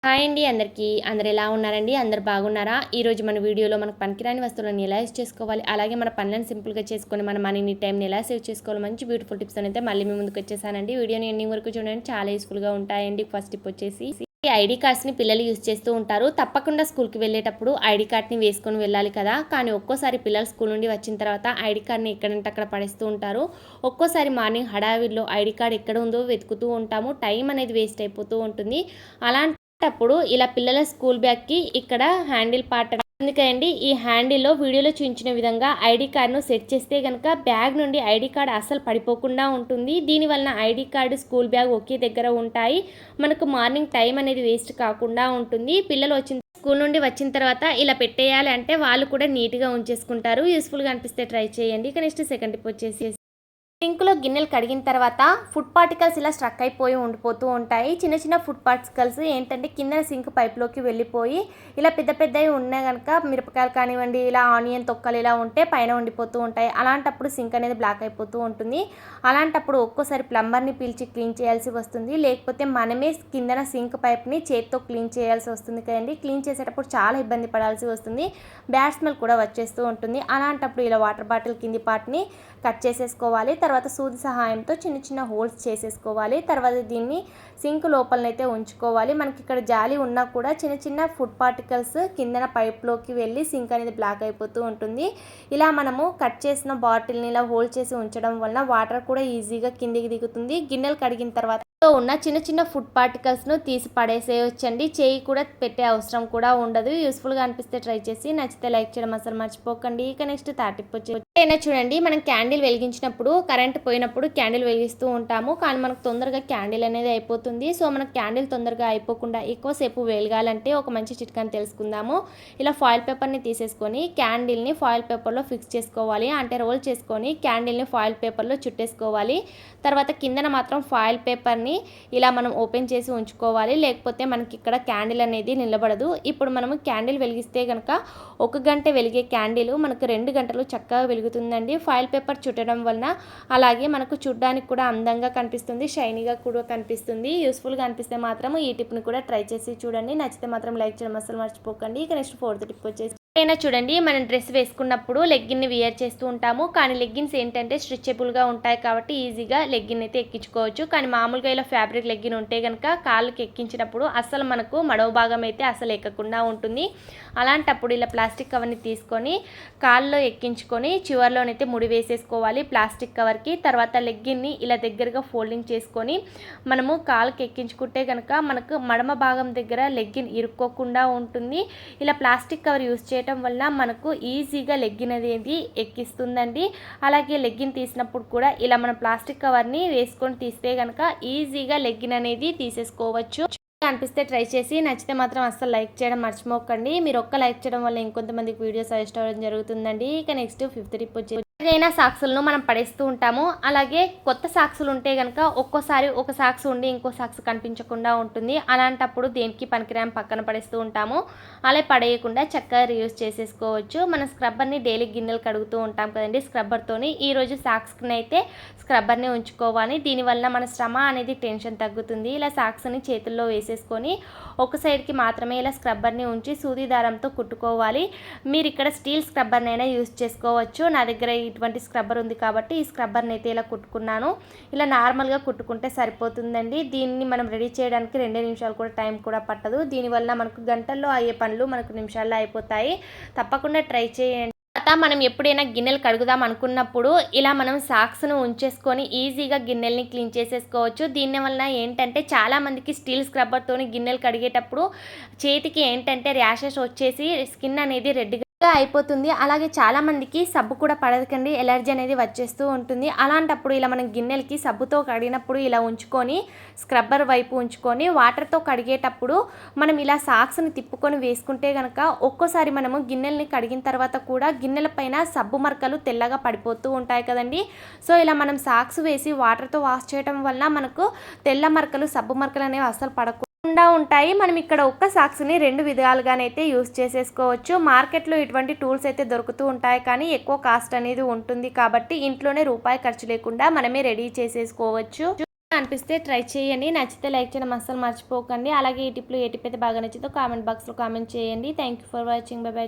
Hi అండి అందరికీ. అందరు ఎలా ఉన్నారండి? అందరు బాగున్నారా? ఈరోజు మన వీడియోలో మనకు పనికిరాని వస్తువులను ఎలా యూజ్ చేసుకోవాలి, అలాగే మన పనులను సింపుల్గా చేసుకొని మన మనీని టైంని ఎలా సేవ్ చేసుకోవాలి, మంచి బ్యూటిఫుల్ టిప్స్ అయితే మళ్ళీ మీ ముందుకు వచ్చేసానండి. వీడియోని ఎండింగ్ వరకు చూడండి, చాలా యూస్ఫుల్గా ఉంటాయండి. ఫస్ట్ టిప్ వచ్చేసి ఐడి కార్డ్స్ని పిల్లలు యూజ్ చేస్తూ ఉంటారు. తప్పకుండా స్కూల్కి వెళ్ళేటప్పుడు ఐడి కార్డ్ని వేసుకొని వెళ్ళాలి కదా. కానీ ఒక్కోసారి పిల్లలు స్కూల్ నుండి వచ్చిన తర్వాత ఐడి కార్డ్ని ఎక్కడంటే అక్కడ పడేస్తూ ఉంటారు. ఒక్కోసారి మార్నింగ్ హడావిడిలో ఐడి కార్డ్ ఎక్కడ ఉందో వెతుకుతూ ఉంటాము. టైం అనేది వేస్ట్ అయిపోతూ ఉంటుంది. అలాంటప్పుడు ఇలా పిల్లల స్కూల్ బ్యాగ్కి ఇక్కడ హ్యాండిల్ పార్ట్ అందుకండి ఈ హ్యాండిల్లో వీడియోలో చూపించిన విధంగా ఐడి కార్డ్ను సెట్ చేస్తే కనుక బ్యాగ్ నుండి ఐడి కార్డ్ అస్సలు పడిపోకుండా ఉంటుంది. దీనివలన ఐడి కార్డు స్కూల్ బ్యాగ్ ఒకే దగ్గర ఉంటాయి. మనకు మార్నింగ్ టైం అనేది వేస్ట్ కాకుండా ఉంటుంది. పిల్లలు స్కూల్ నుండి వచ్చిన తర్వాత ఇలా పెట్టేయాలి అంటే వాళ్ళు కూడా నీట్గా ఉంచేసుకుంటారు. యూస్ఫుల్గా అనిపిస్తే ట్రై చేయండి. ఇక నెక్స్ట్ సెకండ్ టిప్ వచ్చేసి సింక్లో గిన్నెలు కడిగిన తర్వాత ఫుడ్ పార్టికల్స్ ఇలా స్ట్రక్ అయిపోయి ఉండిపోతూ ఉంటాయి. చిన్న చిన్న ఫుడ్ పార్టికల్స్ ఏంటంటే కింద సింక్ పైప్లోకి వెళ్ళిపోయి ఇలా పెద్ద పెద్దవి ఉన్నాయి కనుక మిరపకాయలు కానివ్వండి, ఇలా ఆనియన్ తొక్కలు ఇలా ఉంటే పైన ఉండిపోతూ ఉంటాయి. అలాంటప్పుడు సింక్ అనేది బ్లాక్ అయిపోతూ ఉంటుంది. అలాంటప్పుడు ఒక్కోసారి ప్లంబర్ని పిలిచి క్లీన్ చేయాల్సి వస్తుంది. లేకపోతే మనమే కిందన సింక్ పైప్ని చేత్తో క్లీన్ చేయాల్సి వస్తుంది కదండి. క్లీన్ చేసేటప్పుడు చాలా ఇబ్బంది పడాల్సి వస్తుంది. బ్యాడ్ స్మెల్ కూడా వచ్చేస్తూ ఉంటుంది. అలాంటప్పుడు ఇలా వాటర్ బాటిల్ కింది పార్ట్ని కట్ చేసేసుకోవాలి. తర్వాత సూది సహాయంతో చిన్న చిన్న హోల్స్ చేసేసుకోవాలి. తర్వాత దీన్ని సింక్ లోపలనైతే ఉంచుకోవాలి. మనకి ఇక్కడ జాలి ఉన్నా కూడా చిన్న చిన్న ఫుడ్ పార్టికల్స్ కిందన పైప్లోకి వెళ్ళి సింక్ అనేది బ్లాక్ అయిపోతూ ఉంటుంది. ఇలా మనము కట్ చేసిన బాటిల్ని ఇలా హోల్డ్ చేసి ఉంచడం వలన వాటర్ కూడా ఈజీగా కిందికి దిగుతుంది. గిన్నెలు కడిగిన తర్వాత ఉన్న చిన్న చిన్న ఫుడ్ పార్టికల్స్ను తీసి పడేసేయొచ్చండి. చేయి కూడా పెట్టే అవసరం కూడా ఉండదు. యూస్ఫుల్గా అనిపిస్తే ట్రై చేసి నచ్చితే లైక్ చేయడం అసలు మర్చిపోకండి. ఇక నెక్స్ట్ థర్డ్ టిప్ వచ్చేసి చూడండి, మనం క్యాండిల్ వెలిగించినప్పుడు కరెంట్ పోయినప్పుడు క్యాండిల్ వెలిగిస్తూ ఉంటాము. కానీ మనకు తొందరగా క్యాండిల్ అనేది అయిపోతుంది. సో మనకు క్యాండిల్ తొందరగా అయిపోకుండా ఎక్కువసేపు వెలగాలంటే ఒక మంచి చిట్కాని తెలుసుకుందాము. ఇలా ఫాయిల్ పేపర్ని తీసేసుకొని క్యాండిల్ని ఫాయిల్ పేపర్లో ఫిక్స్ చేసుకోవాలి. అంటే రోల్ చేసుకొని క్యాండిల్ని ఫాయిల్ పేపర్లో చుట్టేసుకోవాలి. తర్వాత కిందన మాత్రం ఫాయిల్ పేపర్ని ఇలా మనం ఓపెన్ చేసి ఉంచుకోవాలి. లేకపోతే మనకి ఇక్కడ క్యాండిల్ అనేది నిలబడదు. ఇప్పుడు మనము క్యాండిల్ వెలిగిస్తే కనుక 1 గంట వెలిగే క్యాండిల్ మనకు 2 గంటలు చక్కగా వెలుగుతుందండి. ఫాయిల్ పేపర్ చుట్టడం వలన అలాగే మనకు చూడడానికి కూడా అందంగా కనిపిస్తుంది, షైనీగా కూడా కనిపిస్తుంది. యూస్ఫుల్గా అనిపిస్తే మాత్రం ఈ టిప్ని కూడా ట్రై చేసి చూడండి. నచ్చితే మాత్రం లైక్ చేయడం అసలు మర్చిపోకండి. ఇక నెక్స్ట్ ఫోర్త్ టిప్ వచ్చేసి అయినా చూడండి, మనం డ్రెస్ వేసుకున్నప్పుడు లెగ్గిన్ని వియర్ చేస్తూ ఉంటాము. కానీ లెగ్గిన్స్ ఏంటంటే స్ట్రెచబుల్గా ఉంటాయి కాబట్టి ఈజీగా లెగ్గిన్ అయితే ఎక్కించుకోవచ్చు. కానీ మామూలుగా ఇలా ఫ్యాబ్రిక్ లెగ్గిన్ ఉంటే కనుక కాళ్ళకి ఎక్కించినప్పుడు అసలు మనకు మడవ భాగం అయితే అసలు ఎక్కకుండా ఉంటుంది. అలాంటప్పుడు ఇలా ప్లాస్టిక్ కవర్ని తీసుకొని కాళ్ళలో ఎక్కించుకొని చివర్లోనైతే ముడి వేసేసుకోవాలి ప్లాస్టిక్ కవర్కి. తర్వాత లెగ్గిన్ని ఇలా దగ్గరగా ఫోల్డింగ్ చేసుకొని మనము కాళ్ళకి ఎక్కించుకుంటే కనుక మనకు మడమ భాగం దగ్గర లెగ్గిన్ ఇరుక్కోకుండా ఉంటుంది. ఇలా ప్లాస్టిక్ కవర్ యూజ్ చేయడం వల్ల మనకు ఈజీగా లెగ్గిన్ అనేది ఎక్కిస్తుందండి. అలాగే లెగ్గిన్ తీసినప్పుడు కూడా ఇలా మనం ప్లాస్టిక్ కవర్ని వేసుకొని తీస్తే కనుక ఈజీగా లెగ్గిన్ అనేది తీసేసుకోవచ్చు. అనిపిస్తే ట్రై చేసి నచ్చితే మాత్రం అస్సలు లైక్ చేయడం మర్చిపోకండి. మీరు ఒక్క లైక్ చేయడం వల్ల ఇంకొంతమందికి వీడియోస్ సజెస్ట్ అవ్వడం జరుగుతుందండి. ఇక నెక్స్ట్ ఫిఫ్త్ టిప్ వచ్చి ఏదైనా సాక్సులను మనం పడేస్తూ ఉంటాము. అలాగే కొత్త సాక్సులు ఉంటే కనుక ఒక్కోసారి ఒక సాక్స్ ఉండి ఇంకో సాక్స్ కనిపించకుండా ఉంటుంది. అలాంటప్పుడు దేనికి పనికిరాని పక్కన పడేస్తూ ఉంటాము. అలా పడేయకుండా చక్కగా రీయూజ్ చేసేసుకోవచ్చు. మనం స్క్రబ్బర్ని డైలీ గిన్నెలు కడుగుతూ ఉంటాం కదండి స్క్రబ్బర్తోని. ఈరోజు సాక్స్ని అయితే స్క్రబ్బర్ని ఉంచుకోవాలి. దీనివల్ల మన శ్రమ అనేది టెన్షన్ తగ్గుతుంది. ఇలా సాక్స్ని చేతుల్లో వేసేసుకొని ఒక సైడ్కి మాత్రమే ఇలా స్క్రబ్బర్ని ఉంచి సూది దారంతో కుట్టుకోవాలి. మీరు ఇక్కడ స్టీల్ స్క్రబ్బర్ని అయినా యూజ్ చేసుకోవచ్చు. నా దగ్గర ఇటువంటి స్క్రబ్బర్ ఉంది కాబట్టి ఈ స్క్రబ్బర్ని అయితే ఇలా కుట్టుకున్నాను. ఇలా నార్మల్గా కుట్టుకుంటే సరిపోతుందండి. దీన్ని మనం రెడీ చేయడానికి 2 నిమిషాలు కూడా టైం కూడా పట్టదు. దీనివల్ల మనకు గంటల్లో అయ్యే పనులు మనకు నిమిషాల్లో అయిపోతాయి. తప్పకుండా ట్రై చేయండి. మనం ఎప్పుడైనా గిన్నెలు కడుగుదాం అనుకున్నప్పుడు ఇలా మనం సాక్స్ను ఉంచేసుకొని ఈజీగా గిన్నెల్ని క్లీన్ చేసేసుకోవచ్చు. దీనివల్ల ఏంటంటే చాలామందికి స్టీల్ స్క్రబ్బర్తోని గిన్నెలు కడిగేటప్పుడు చేతికి ఏంటంటే ర్యాషెస్ వచ్చేసి స్కిన్ అనేది రెడ్గా అయిపోతుంది. అలాగే చాలామందికి సబ్బు కూడా పడకండి, ఎలర్జీ అనేది వచ్చేస్తూ ఉంటుంది. అలాంటప్పుడు ఇలా మనం గిన్నెలకి సబ్బుతో కడిగినప్పుడు ఇలా ఉంచుకొని స్క్రబ్బర్ వైపు ఉంచుకొని వాటర్తో కడిగేటప్పుడు మనం ఇలా సాక్స్ని తిప్పుకొని వేసుకుంటే కనుక ఒక్కోసారి మనము గిన్నెల్ని కడిగిన తర్వాత కూడా గిన్నెల పైన సబ్బు మరకలు తెల్లగా పడిపోతూ ఉంటాయి కదండి. సో ఇలా మనం సాక్స్ వేసి వాటర్తో వాష్ చేయడం వల్ల మనకు తెల్ల మరకలు సబ్బు మరకలు అనేవి అస్సలు పడకుండా ఉంటాయి. మనం ఇక్కడ ఒక్క సాక్స్ని 2 విధాలుగానైతే యూస్ చేసేసుకోవచ్చు. మార్కెట్లో ఇటువంటి టూల్స్ అయితే దొరుకుతూ ఉంటాయి కానీ ఎక్కువ కాస్ట్ అనేది ఉంటుంది కాబట్టి ఇంట్లోనే రూపాయి ఖర్చు లేకుండా మనమే రెడీ చేసేసుకోవచ్చు. అనిపిస్తే ట్రై చేయండి. నచ్చితే లైక్ చేయడం అస్సలు మర్చిపోకండి. అలాగే ఈ టిప్లో ఏ టిప్ అయితే బాగా నచ్చిందో కామెంట్ బాక్స్లో కామెంట్ చేయండి. Thank you for watching. By by.